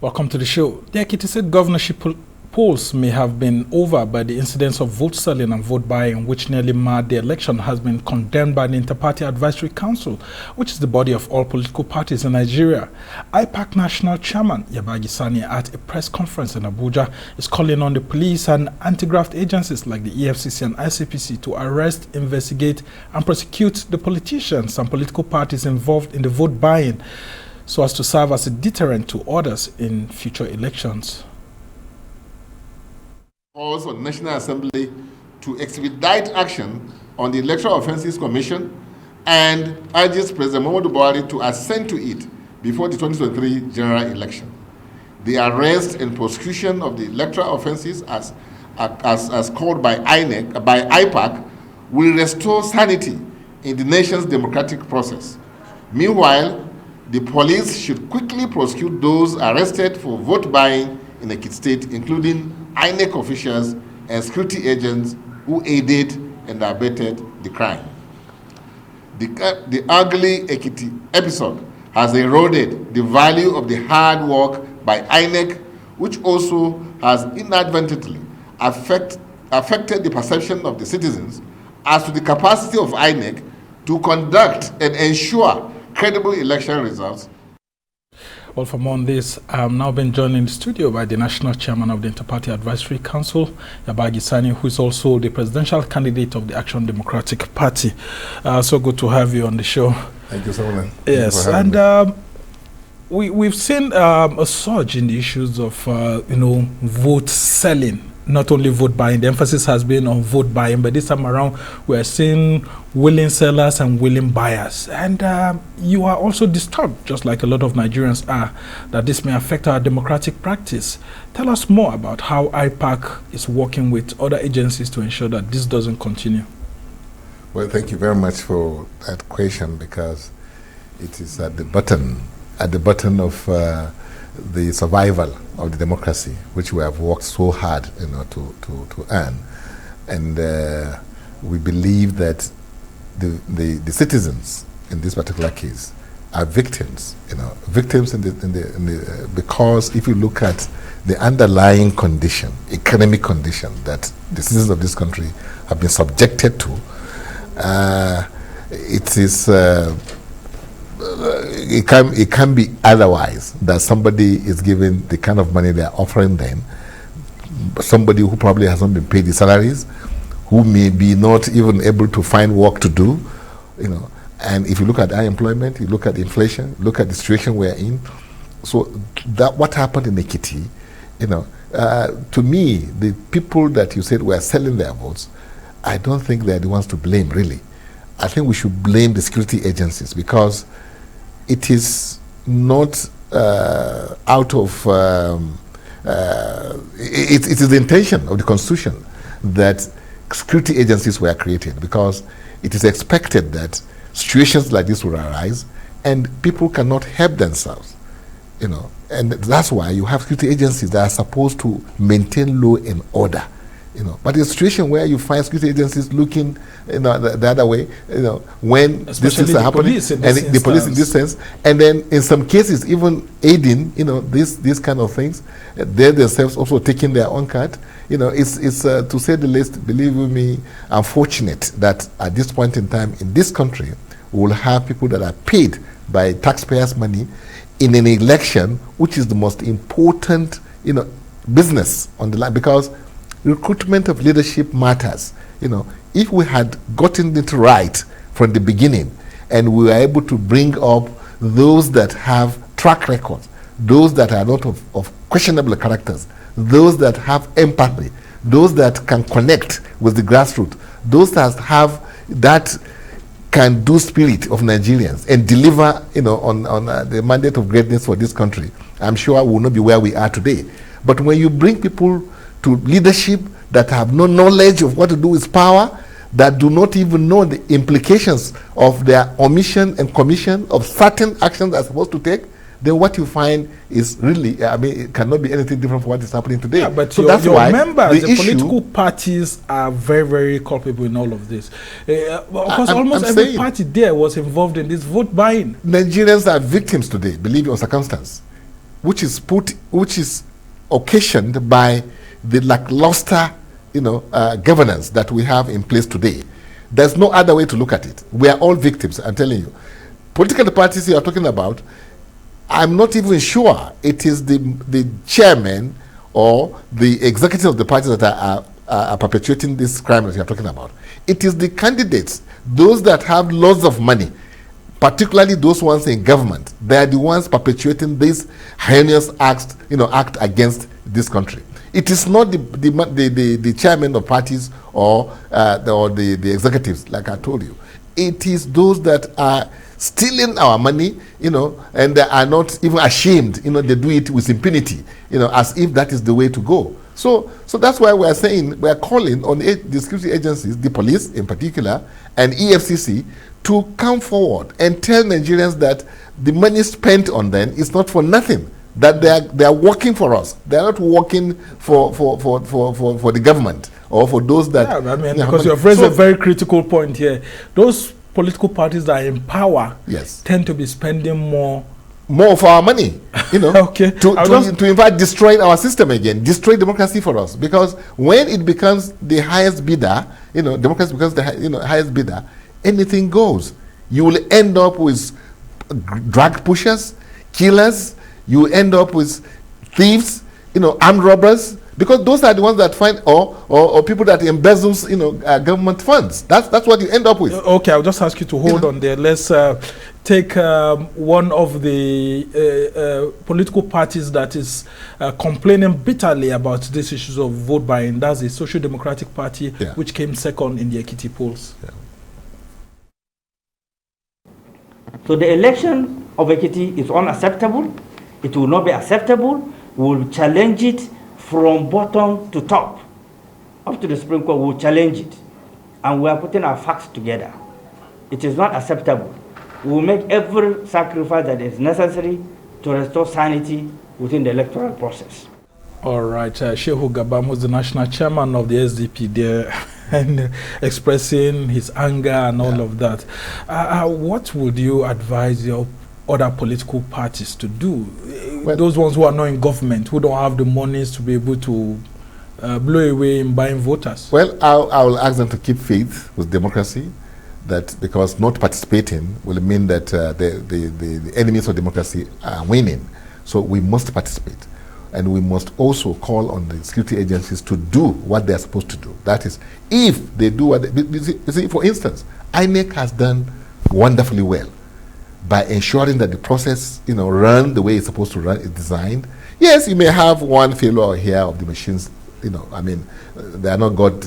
Welcome to the show. The Ekiti State Governorship polls may have been over by the incidence of vote selling and vote buying, which nearly marred the election, has been condemned by the Inter-Party Advisory Council, which is the body of all political parties in Nigeria. Ipac National Chairman Yabagi Sani, at a press conference in Abuja, is calling on the police and anti-graft agencies like the EFCC and ICPC to arrest, investigate, and prosecute the politicians and political parties involved in the vote buying, so as to serve as a deterrent to others in future elections. Calls on the National Assembly to expedite action on the Electoral Offences Commission and urges President Muhammadu Buhari to assent to it before the 2023 general election. The arrest and prosecution of the electoral offences as called by Ipac will restore sanity in the nation's democratic process. Meanwhile, the police should quickly prosecute those arrested for vote buying in Ekiti State, including INEC officials and security agents who aided and abetted the crime. The ugly Ekiti episode has eroded the value of the hard work by INEC, which also has inadvertently affected the perception of the citizens as to the capacity of INEC to conduct and ensure credible election results. Well, for more on this, I'm now been joined in the studio by the National Chairman of the Inter-Party Advisory Council, Yabagi Sani, who is also the presidential candidate of the Action Democratic Party. So good to have you on the show. Thank you so much. Yes, and we've seen a surge in the issues of, vote selling. Not only vote buying, the emphasis has been on vote buying, but this time around we're seeing willing sellers and willing buyers. And you are also disturbed, just like a lot of Nigerians are, that this may affect our democratic practice. Tell us more about how Ipac is working with other agencies to ensure that this doesn't continue. Well, thank you very much for that question, because it is at the button of the survival of the democracy, which we have worked so hard, to earn. And we believe that the citizens in this particular case are victims, because if you look at the underlying condition, economic condition that the citizens of this country have been subjected to, it can be otherwise, that somebody is given the kind of money they are offering them, somebody who probably has not been paid the salaries, who may be not even able to find work to do, and if you look at unemployment, you look at inflation, look at the situation we are in. So that what happened in Ekiti, to me, the people that you said were selling their votes, I don't think they're the ones to blame, really. I think we should blame the security agencies, because it is not out of it is the intention of the Constitution that security agencies were created, because it is expected that situations like this will arise and people cannot help themselves, and that's why you have security agencies that are supposed to maintain law and order. But in a situation where you find security agencies looking, the other way, when especially these things are happening, and the police in this sense, and then in some cases even aiding, these kind of things, they themselves also taking their own cut. It's to say the least, believe me, unfortunate that at this point in time in this country, we will have people that are paid by taxpayers' money in an election, which is the most important, business on the line, because recruitment of leadership matters. If we had gotten it right from the beginning, and we were able to bring up those that have track records, those that are not of questionable characters, those that have empathy, those that can connect with the grassroots, those that can do spirit of Nigerians and deliver, on the mandate of greatness for this country, I'm sure we will not be where we are today. But when you bring people to leadership that have no knowledge of what to do with power, that do not even know the implications of their omission and commission of certain actions they're supposed to take, then what you find is really, it cannot be anything different from what is happening today. Yeah, but so your, that's your why members, the political parties are very, very culpable in all of this. Of course, almost every party there was involved in this vote buying. Nigerians are victims today, believe it or circumstance. which is occasioned by the lackluster, governance that we have in place today. There's no other way to look at it. We are all victims, I'm telling you. Political parties you are talking about, I'm not even sure it is the chairman or the executive of the parties that are perpetuating this crime that you are talking about. It is the candidates, those that have lots of money, particularly those ones in government. They are the ones perpetuating this heinous act against this country. It is not the chairman of parties or the executives, like I told you. It is those that are stealing our money, and they are not even ashamed. They do it with impunity, as if that is the way to go. So that's why we are calling on the security agencies, the police in particular, and EFCC, to come forward and tell Nigerians that the money spent on them is not for nothing. That they are working for us. They are not working for the government or for those that. Yeah, because you have raised a very critical point here. Those political parties that are in power, yes, tend to be spending more of our money, okay, to in fact destroy our system again, destroy democracy for us. Because when it becomes the highest bidder, democracy becomes the highest bidder, anything goes. You will end up with drug pushers, killers. You end up with thieves, armed robbers, because those are the ones that find or people that embezzles, government funds. That's what you end up with. Okay, I'll just ask you to hold on there. Let's take one of the political parties that is complaining bitterly about these issues of vote buying. That's the Social Democratic Party, which came second in the Ekiti polls. Yeah. So the election of Ekiti is unacceptable. It will not be acceptable. We will challenge it from bottom to top. Up to the Supreme Court, we will challenge it. And we are putting our facts together. It is not acceptable. We will make every sacrifice that is necessary to restore sanity within the electoral process. All right, Shehu Gabam was the national chairman of the SDP there and expressing his anger and all of that. What would you advise your other political parties to do? Well, those ones who are not in government, who don't have the monies to be able to blow away in buying voters. Well, I will ask them to keep faith with democracy, that because not participating will mean that the enemies of democracy are winning. So we must participate. And we must also call on the security agencies to do what they are supposed to do. That is, if they do what they, you see, for instance, INEC has done wonderfully well by ensuring that the process, run the way it's supposed to run, is designed. Yes, you may have one failure here of the machines, they are not God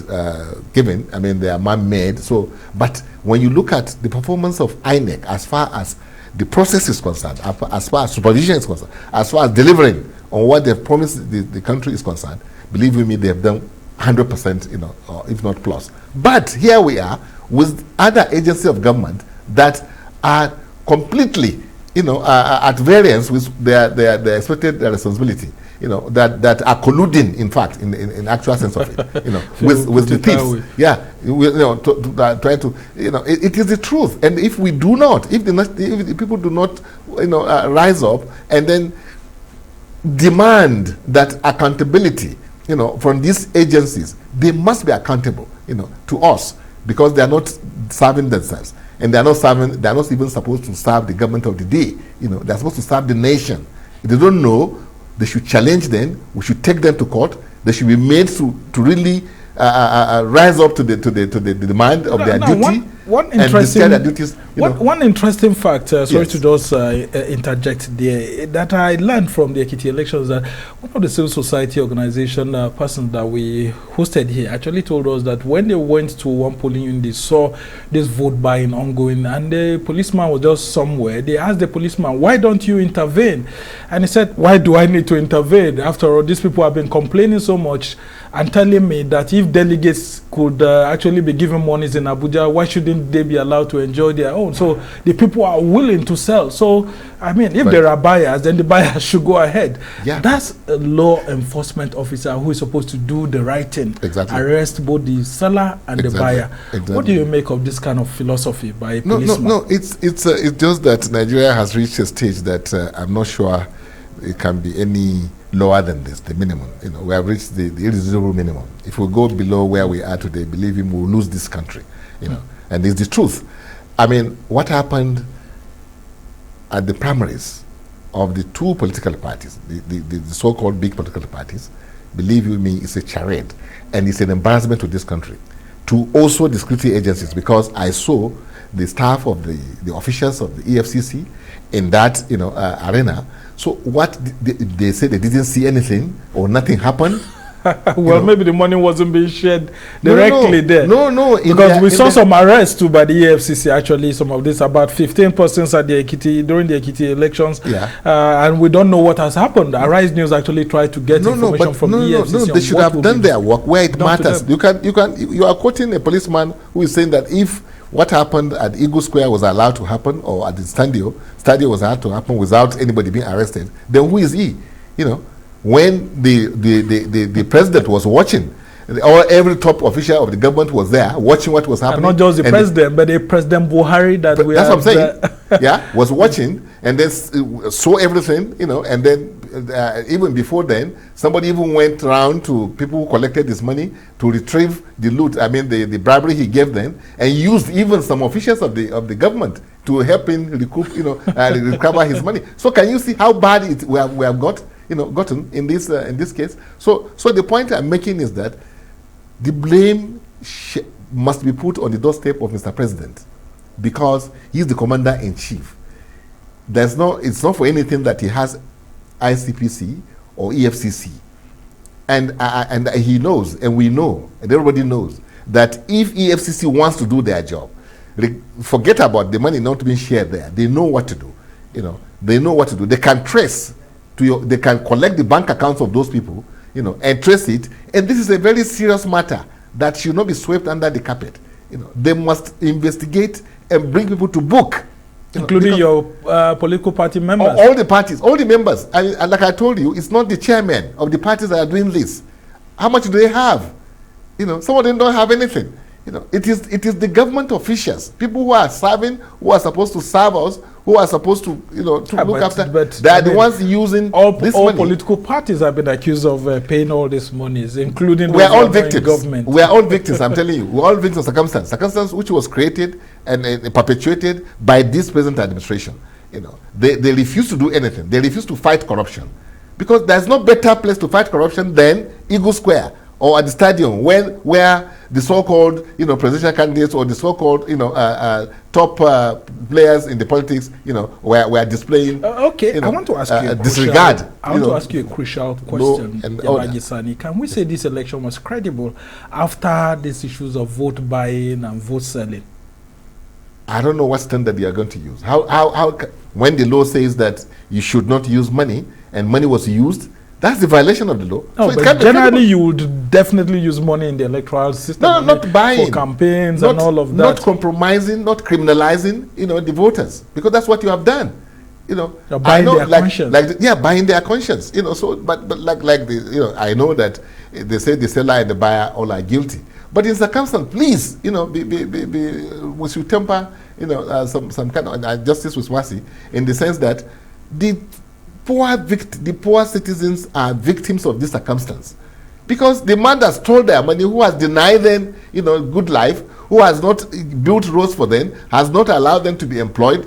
given. They are man-made. So, but when you look at the performance of INEC, as far as the process is concerned, as far as supervision is concerned, as far as delivering on what they've promised the country is concerned, believe me, they have done 100%, or if not plus. But here we are with other agencies of government that are completely, at variance with their expected responsibility, that are colluding, in fact, in actual sense of it, with the thieves. Yeah, trying to, it is the truth. And if we do not, if the people do not, rise up and then demand that accountability, from these agencies, they must be accountable, to us, because they are not serving themselves. And they are not even supposed to serve the government of the day. They are supposed to serve the nation. If they don't know, they should challenge them. We should take them to court. They should be made to really rise up to the demand of their duty. One interesting, their duties, one interesting fact, sorry to just interject there, that I learned from the Ekiti elections, that one of the civil society organization persons that we hosted here actually told us that when they went to one polling unit, they saw this vote buying ongoing, and the policeman was just somewhere. They asked the policeman, "Why don't you intervene?" And he said, "Why do I need to intervene? After all, these people have been complaining so much and telling me that if delegates could actually be given monies in Abuja, why shouldn't they be allowed to enjoy their own?" So the people are willing to sell. So, if there are buyers, then the buyers should go ahead. Yeah. That's a law enforcement officer who is supposed to do the right thing. Exactly. Arrest both the seller and the buyer. Exactly. What do you make of this kind of philosophy by a policeman? No. It's just that Nigeria has reached a stage that I'm not sure it can be any lower than this, the minimum. We have reached the irresistible minimum. If we go below where we are today, believe me, we'll lose this country. And it's the truth. I mean, what happened at the primaries of the two political parties, the so-called big political parties, believe you me, it's a charade, and it's an embarrassment to this country, to also the security agencies, because I saw the staff of the officials of the EFCC in that arena. So what they said, they didn't see anything or nothing happened. Well, maybe the money wasn't being shared directly there. No. Because we saw some arrests too by the EFCC, actually, some of this, about 15 persons at the Ekiti, during the Ekiti elections. Yeah. And we don't know what has happened. Arise News actually tried to get information from the EFCC. No, they should have done their work where it matters. You are quoting a policeman who is saying that if what happened at Eagle Square was allowed to happen, or at the stadio was allowed to happen without anybody being arrested, then who is he? When the president was watching, every top official of the government was there watching what was happening. And not just the president, but the President Buhari that we that's what I'm saying. Yeah, was watching and then saw everything, and then even before then, somebody even went around to people who collected this money to retrieve the loot. I mean, the bribery he gave them, and used even some officials of the government to help him recoup, recover his money. So can you see how bad we have gotten in this case? So the point I'm making is that the blame must be put on the doorstep of Mr. President, because he's the commander-in-chief. It's not for anything that he has ICPC or EFCC, and he knows, and we know, and everybody knows that if EFCC wants to do their job, forget about the money not being shared there. They know what to do. They know what to do. They can trace they can collect the bank accounts of those people, and trace it. And this is a very serious matter that should not be swept under the carpet. They must investigate and bring people to book, including your political party members. All the parties, all the members. And like I told you, it's not the chairman of the parties that are doing this. How much do they have? Some of them don't have anything. It is the government officials, people who are serving, who are supposed to serve us, who are supposed to look after. They are the ones using this money. All political parties have been accused of paying all these monies, including we are all victims. Government. We are all victims. I'm telling you, we are all victims of circumstance which was created and perpetuated by this present administration. They refuse to do anything. They refuse to fight corruption, because there's no better place to fight corruption than Eagle Square or at the stadium, where the so-called presidential candidates or the so-called top players in the politics were displaying. I want to ask you a disregard. I want to ask you a crucial question, Yabagi Sani. Can we say this election was credible after these issues of vote buying and vote selling? I don't know what standard you are going to use. How when the law says that you should not use money and money was used, that's the violation of the law. No, so but generally you would definitely use money in the electoral system. No, not buying. For campaigns and all of that. Not compromising, not criminalizing, the voters. Because that's what you have done. You're buying their conscience. Buying their conscience. So, but I know that they say the seller and the buyer all are guilty. But in circumstance, please, we should temper, some kind of justice with mercy, in the sense that the poor citizens are victims of this circumstance, because the man that stole their money, who has denied them, good life, who has not built roads for them, has not allowed them to be employed,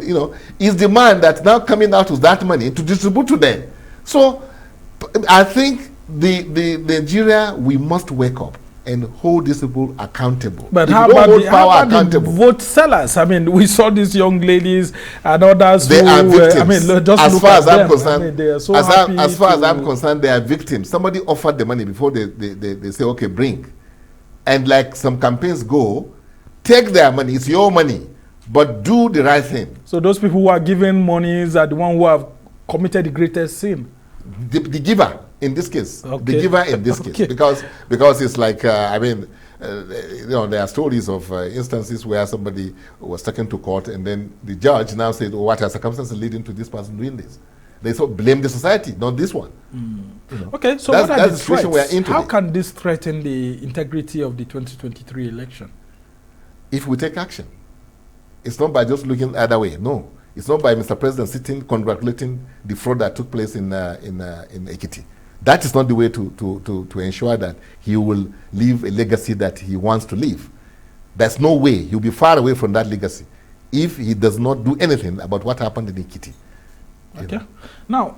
is the man that's now coming out with that money to distribute to them. So, I think the Nigeria, we must wake up and hold these people accountable. But how about the vote sellers? I mean, we saw these young ladies and others they are victims. As far as I'm concerned, as far as I'm concerned, they are victims. Somebody offered the money before they say, okay, bring. And like some campaigns go, take their money, it's your money, but do the right thing. So those people who are giving monies are the ones who have committed the greatest sin? The giver. In this case, the giver in this case, because it's like there are stories of instances where somebody was taken to court and then the judge now said, what are circumstances leading to this person doing this? They blame the society, not this one. Okay, so what are the situation we are in today? How can this threaten the integrity of the 2023 election? If we take action, it's not by just looking the other way. No, It's not by Mr. President sitting congratulating the fraud that took place in Ekiti. That is not the way to ensure that he will leave a legacy that he wants to leave. There's no way. He'll be far away from that legacy if he does not do anything about what happened in Ekiti. Okay. Now,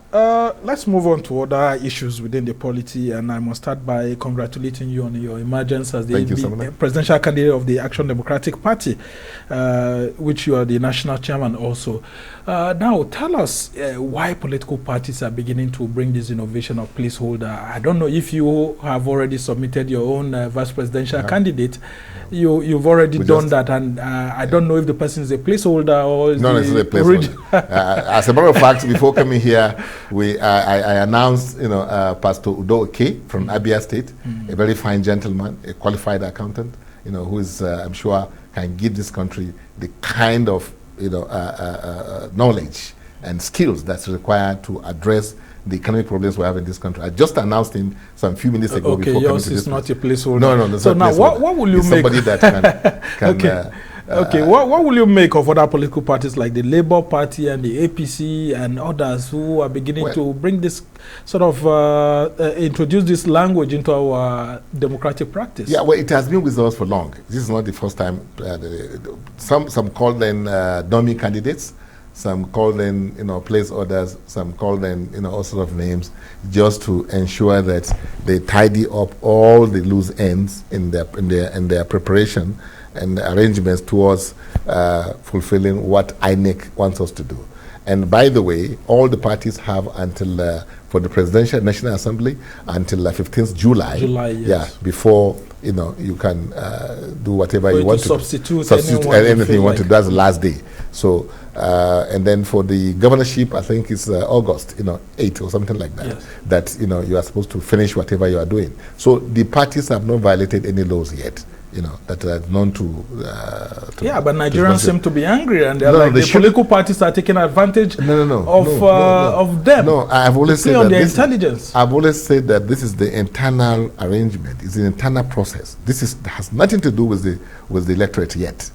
let's move on to other issues within the polity, and I must start by congratulating you on your emergence as the presidential candidate of the Action Democratic Party, which you are the national chairman also. Now, tell us why political parties are beginning to bring this innovation of placeholder. I don't know if you have already submitted your own vice presidential candidate. You've already done that, and I don't know if the person is a placeholder or is it's a placeholder. As a matter of fact, before coming here, I announced, Pastor Udo Oke from Abia State, a very fine gentleman, a qualified accountant, who is, I'm sure, can give this country the kind of, knowledge and skills that's required to address the economic problems we have in this country. I just announced him some few minutes ago. Okay, before yours is not a placeholder. No. So now, what will you make? Somebody that can okay, what will you make of other political parties like the Labour Party and the APC and others who are beginning to bring this sort of introduce this language into our democratic practice? Yeah, well, it has been with us for long. This is not the first time. Some call them dummy candidates. Some call them, place orders. Some call them, all sorts of names, just to ensure that they tidy up all the loose ends in their preparation and arrangements towards fulfilling what INEC wants us to do. And by the way, all the parties have until for the Presidential National Assembly until 15th July. Yes. Yeah, before you can do whatever you want to substitute anything you want to do. That's the last day. So and then for the governorship, I think it's August, 8 or something like that. Yes. That you are supposed to finish whatever you are doing. So the parties have not violated any laws yet. That are known to yeah, but Nigerians seem to be angry, and they're like the political parties are taking advantage of them. No, I've always said that intelligence. I've always said that this is the internal arrangement. It's an internal process. This has nothing to do with the electorate yet.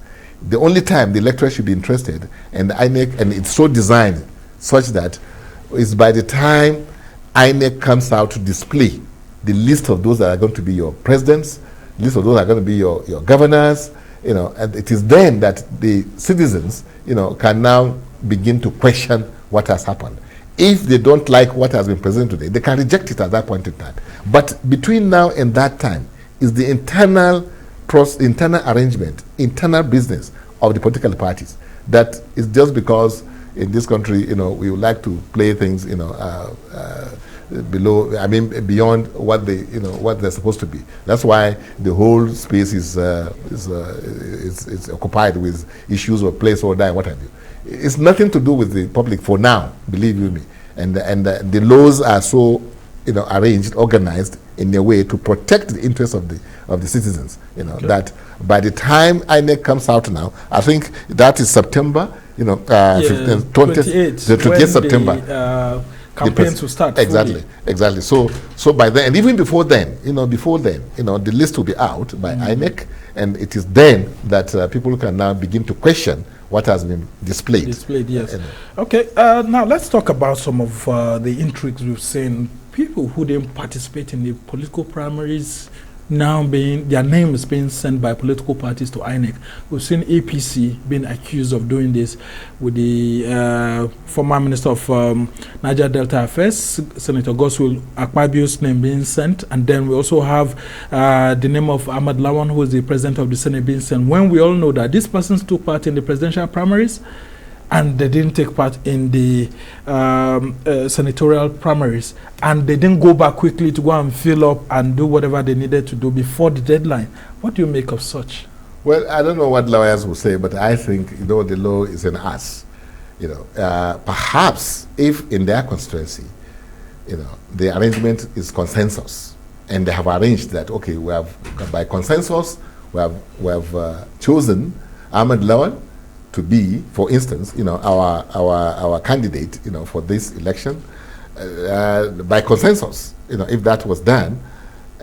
The only time the electorate should be interested, and INEC, and it's so designed such that is by the time INEC comes out to display the list of those that are going to be your presidents, list of those are going to be your governors, and it is then that the citizens, can now begin to question what has happened. If they don't like what has been presented today, they can reject it at that point in time. But between now and that time is the internal arrangement, internal business of the political parties. That is just because in this country, we would like to play things, beyond what what they're supposed to be. That's why the whole space is occupied with issues of place or die, what have you. It's nothing to do with the public for now, believe you me. And the laws are so arranged, organized in a way to protect the interests of the citizens. Okay. That by the time INEC comes out now, I think that is September. 20th September. Campaigns will start. Exactly. So by then, and even before then, the list will be out by INEC, and it is then that people can now begin to question what has been displayed. Yes. Okay. Now let's talk about some of the intrigues we've seen. People who didn't participate in the political primaries now their name is being sent by political parties to INEC. We've seen APC being accused of doing this with the former Minister of Niger Delta Affairs, Senator Godswill Akpabio's name being sent. And then we also have the name of Ahmad Lawan, who is the president of the Senate, being sent. When we all know that these persons took part in the presidential primaries, and they didn't take part in the senatorial primaries, and they didn't go back quickly to go and fill up and do whatever they needed to do before the deadline. What do you make of such? Well, I don't know what lawyers will say, but I think the law is an ass. Perhaps if in their constituency, the arrangement is consensus, and they have arranged that, okay, we have by consensus we have chosen Ahmed Lawan to be, for instance, our candidate, for this election, by consensus. If that was done,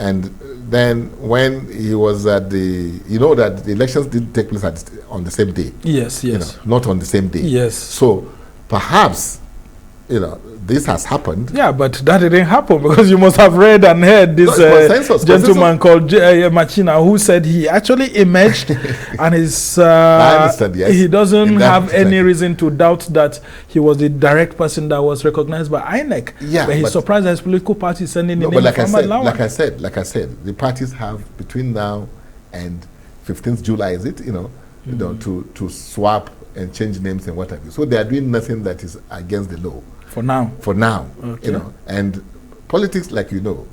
And then when he was at the, you know that the elections didn't take place on the same day. Yes, yes. You know, not on the same day. Yes. So perhaps, you know, this has happened. Yeah, but that didn't happen because you must have read and heard this gentleman called Machina who said he actually emerged and his, I understand, yes. he doesn't have any reason to doubt that he was the direct person that was recognized by INEC. Yeah, but he's surprised that his political party is sending the name like of like I said, the parties have between now and 15th July, is it, you know, to swap and change names and what have you. So they are doing nothing that is against the law. For now. Okay. You know, and politics, like you know,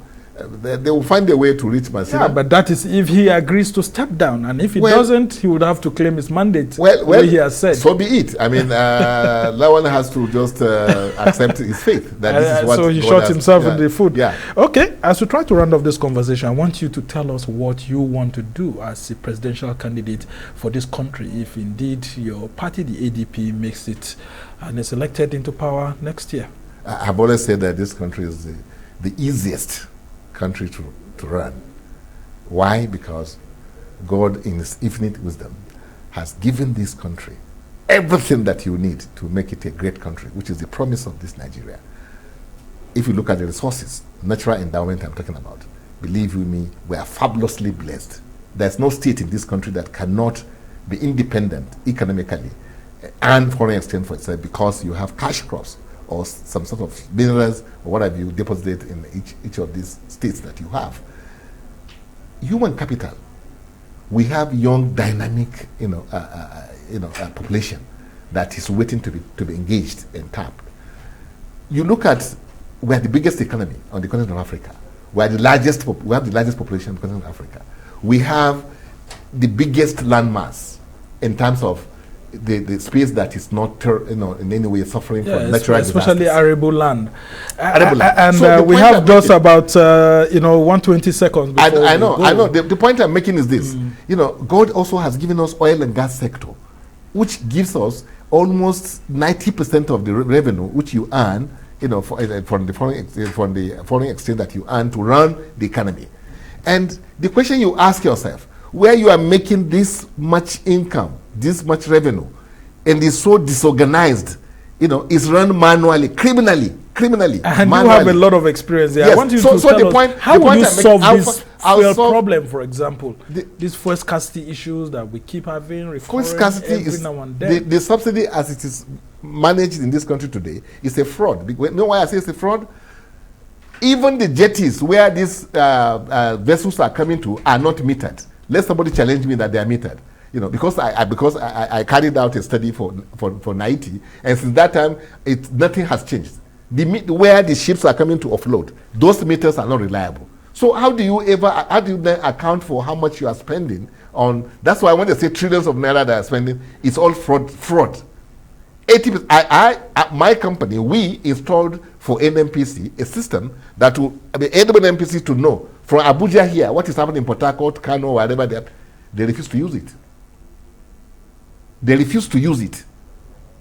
they will find a way to reach Masina. Yeah, but that is if he agrees to step down, and if he doesn't, he would have to claim his mandate. Well, he has said. So be it. I mean, Lawan has to just accept his fate. That this is what so he God shot himself in the foot. Yeah. Okay, as we try to round off this conversation, I want you to tell us what you want to do as a presidential candidate for this country, if indeed your party, the ADP, makes it and is elected into power next year. I've always said that this country is the easiest country to run. Why? Because God, in His infinite wisdom, has given this country everything that you need to make it a great country, which is the promise of this Nigeria. If you look at the resources, natural endowment I'm talking about, believe you me, we are fabulously blessed. There's no state in this country that cannot be independent economically and foreign exchange for itself because you have cash crops or some sort of minerals or what have you deposited in each of these states that you have. Human capital. We have young, dynamic, population that is waiting to be engaged and tapped. You look at, we are the biggest economy on the continent of Africa. We have the largest population on the continent of Africa. We have the biggest landmass in terms of the space that is not in any way suffering from natural disasters. Especially arable land. And so we have just about 120 seconds before I know. The point I'm making is this. God also has given us oil and gas sector, which gives us almost 90% of the revenue which you earn, from the foreign exchange that you earn to run the economy. And the question you ask yourself, where you are making this much income, this much revenue, and is so disorganized, is run manually, criminally. And manually. You have a lot of experience there. Yes. I want you to tell us, how will you solve this fuel problem, for example? These fuel scarcity issues that we keep having, fuel scarcity is now and then. The subsidy as it is managed in this country today is a fraud. You know why I say it's a fraud? Even the jetties where these vessels are coming to are not metered. Let somebody challenge me that they are metered. Because I carried out a study for NIT, and since that time, nothing has changed. Where the ships are coming to offload, those meters are not reliable. So how do you then account for how much you are spending on? That's why when they say trillions of naira that are spending, it's all fraud. 80%. My company, we installed for NMPC a system that will enable NMPC to know from Abuja here what is happening in Port Harcourt, Kano, wherever they refuse to use it. They refuse to use it.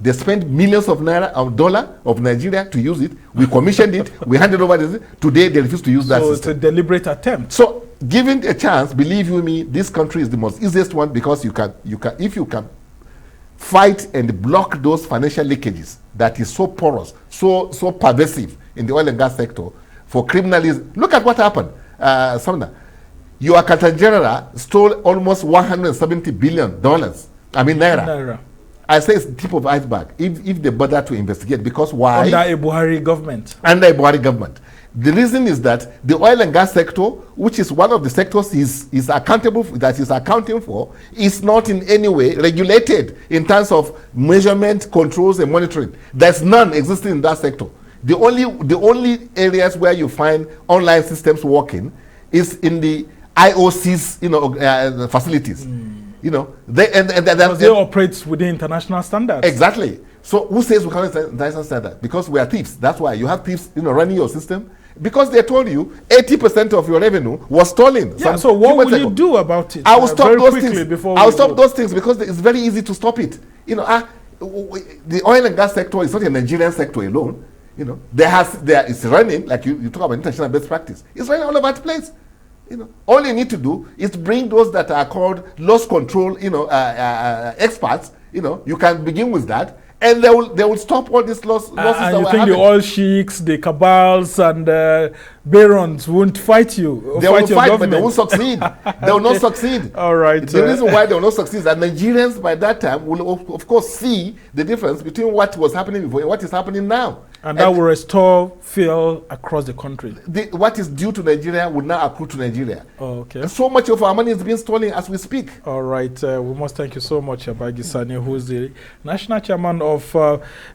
They spend millions of naira, dollar of Nigeria to use it. We commissioned it. We handed over this. Today they refuse to use that system. So it's a deliberate attempt. So, given a chance, believe you me, this country is the most easiest one because if you can fight and block those financial leakages that is so porous, so pervasive in the oil and gas sector for criminalism. Look at what happened. Samna, your Accountant General stole almost $170 billion. Naira. I say it's the tip of the iceberg if they bother to investigate, because why? Under a Buhari government. The reason is that the oil and gas sector, which is one of the sectors is accountable for, that is accounting for, is not in any way regulated in terms of measurement, controls, and monitoring. There's none existing in that sector. The only areas where you find online systems working is in the IOC's facilities. They operate within international standards. Exactly. So who says we can't international standard? Because we are thieves. That's why you have thieves, running your system. Because they told you 80% of your revenue was stolen. Yeah. So what will you do about it? I will stop those things. I will stop those things because it's very easy to stop it. The oil and gas sector is not a Nigerian sector alone. It's running, like you talk about international best practice. It's running all over the place. all you need to do is bring those that are called loss control, experts. You can begin with that, and they will stop all these losses. And you think the oil sheiks, the cabals, and barons won't fight you? They will fight, but they won't succeed. They will not succeed. All right. The reason why they will not succeed is that Nigerians by that time will, of course, see the difference between what was happening before and what is happening now. And that will restore fear across the country. What is due to Nigeria will now accrue to Nigeria. Oh, okay. And so much of our money is being stolen as we speak. All right. We must thank you so much, Yabagi Sani, who is the national chairman of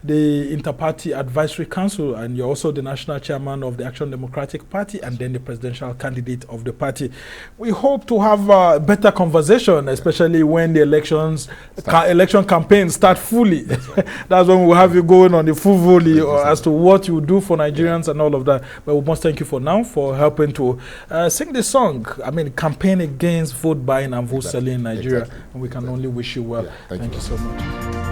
the Inter-Party Advisory Council, and you're also the national chairman of the Action Democratic Party, and then the presidential candidate of the party. We hope to have a better conversation, especially when the election campaigns start fully. That's when we'll have you going on the full volley as to what you do for Nigerians and all of that. But we must thank you for now for helping to sing the song. I mean, campaign against vote buying and vote selling in Nigeria. And we can only wish you well. Thank you so much.